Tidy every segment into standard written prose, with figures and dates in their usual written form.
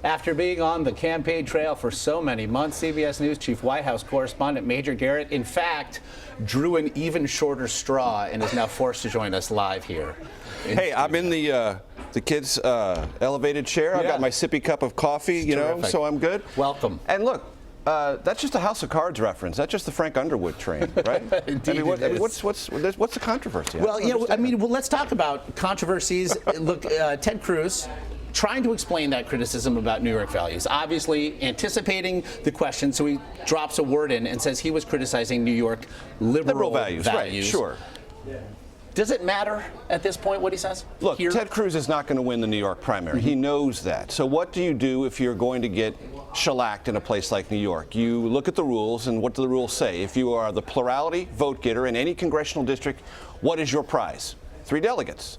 After being on the campaign trail for so many months, CBS News chief White House correspondent Major Garrett, in fact, drew an even shorter straw and is now forced to join us live here. Hey, I'm in the kids' elevated chair. Yeah. I've got my sippy cup of coffee, you know, so I'm good. Welcome. And look, that's just a House of Cards reference. That's just the Frank Underwood train, right? Indeed, what's the controversy? Well, let's talk about controversies. Look, Ted Cruz trying to explain that criticism about New York values, obviously anticipating the question, so he drops a word in and says he was criticizing New York liberal values. Right, sure. Does it matter at this point what he says? Look, Ted Cruz is not going to win the New York primary. He knows that. So what do you do if you're going to get shellacked in a place like New York? You look at the rules, and what do the rules say? If you are the plurality vote getter in any congressional district, what is your prize? 3 delegates.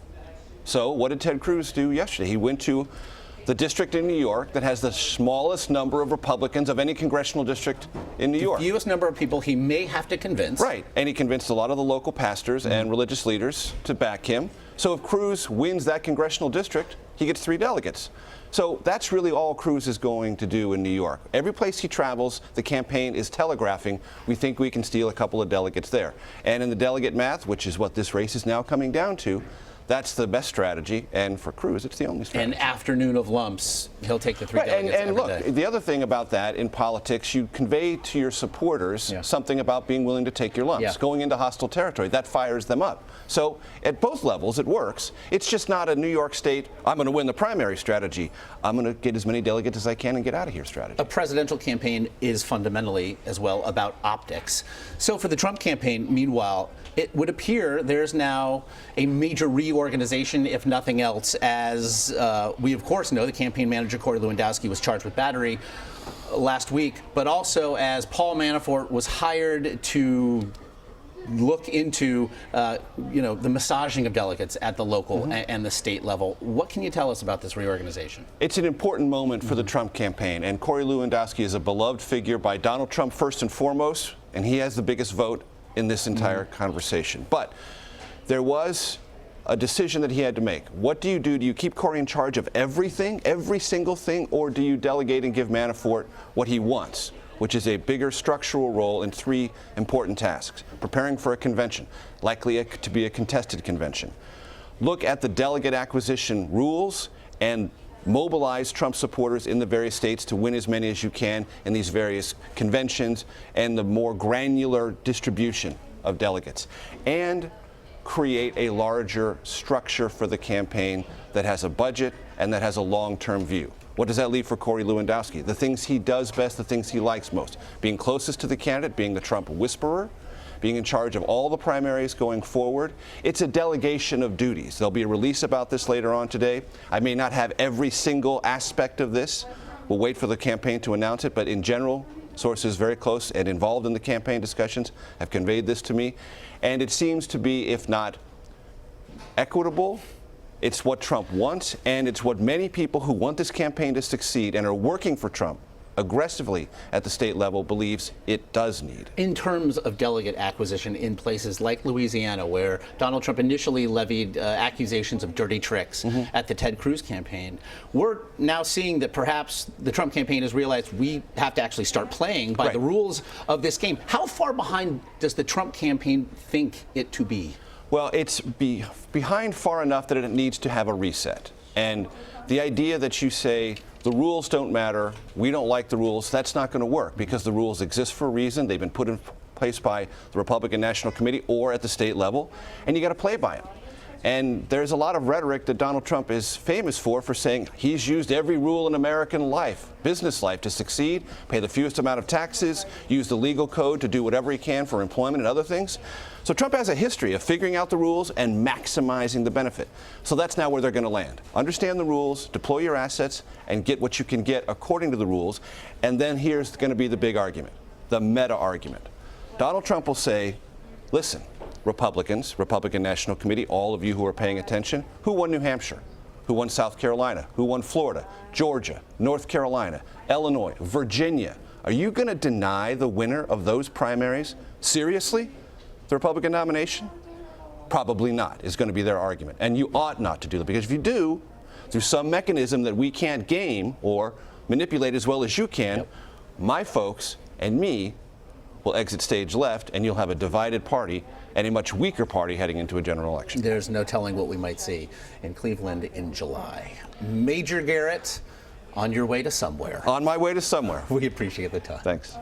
So what did Ted Cruz do yesterday? He went to the district in New York that has the smallest number of Republicans of any congressional district in New York. The fewest number of people he may have to convince. Right, and he convinced a lot of the local pastors and religious leaders to back him. So if Cruz wins that congressional district, he gets 3 delegates. So that's really all Cruz is going to do in New York. Every place he travels, the campaign is telegraphing, we think we can steal a couple of delegates there. And in the delegate math, which is what this race is now coming down to, that's the best strategy, and for Cruz, it's the only strategy. An afternoon of lumps, he'll take the 3 delegates and every look, day. the other thing about that in politics, you convey to your supporters something about being willing to take your lumps, going into hostile territory. That fires them up. So at both levels, it works. It's just not a New York State, I'm going to win the primary strategy. I'm going to get as many delegates as I can and get out of here strategy. A presidential campaign is fundamentally, as well, about optics. So for the Trump campaign, meanwhile, it would appear there's now a major reorganization, if nothing else, as we, of course, know the campaign manager, Corey Lewandowski, was charged with battery last week, but also as Paul Manafort was hired to look into, the massaging of delegates at the local and the state level. What can you tell us about this reorganization? It's an important moment for the Trump campaign, and Corey Lewandowski is a beloved figure by Donald Trump first and foremost, and he has the biggest vote in this entire conversation. But there was a decision that he had to make. What do? Do you keep Corey in charge of everything, every single thing, or do you delegate and give Manafort what he wants, which is a bigger structural role in 3 important tasks? Preparing for a convention, likely to be a contested convention. Look at the delegate acquisition rules and mobilize Trump supporters in the various states to win as many as you can in these various conventions and the more granular distribution of delegates. And create a larger structure for the campaign that has a budget and that has a long-term view. What does that leave for Corey Lewandowski? The things he does best, the things he likes most. Being closest to the candidate, being the Trump whisperer, being in charge of all the primaries going forward. It's a delegation of duties. There'll be a release about this later on today. I may not have every single aspect of this. We'll wait for the campaign to announce it, but in general, sources very close and involved in the campaign discussions have conveyed this to me. And it seems to be, if not equitable, it's what Trump wants, and it's what many people who want this campaign to succeed and are working for Trump aggressively at the state level believes it does need. In terms of delegate acquisition in places like Louisiana, where Donald Trump initially levied accusations of dirty tricks at the Ted Cruz campaign, we're now seeing that perhaps the Trump campaign has realized we have to actually start playing by the rules of this game. How far behind does the Trump campaign think it to be? Well, it's behind far enough that it needs to have a reset. And the idea that you say, the rules don't matter, we don't like the rules, that's not going to work because the rules exist for a reason. They've been put in place by the Republican National Committee or at the state level, and you got to play by them. And there's a lot of rhetoric that Donald Trump is famous for saying he's used every rule in American life, business life, to succeed, pay the fewest amount of taxes, use the legal code to do whatever he can for employment and other things. So Trump has a history of figuring out the rules and maximizing the benefit. So that's now where they're going to land. Understand the rules, deploy your assets, and get what you can get according to the rules. And then here's going to be the big argument, the meta argument. Donald Trump will say, listen, Republicans, Republican National Committee, all of you who are paying attention, who won New Hampshire? Who won South Carolina? Who won Florida? Georgia, North Carolina, Illinois, Virginia? Are you going to deny the winner of those primaries? Seriously? The Republican nomination? Probably not, is going to be their argument. And you ought not to do that, because if you do, through some mechanism that we can't game or manipulate as well as you can, my folks and me will exit stage left, and you'll have a divided party and a much weaker party heading into a general election. There's no telling what we might see in Cleveland in July. Major Garrett, on your way to somewhere. On my way to somewhere. We appreciate the time. Thanks.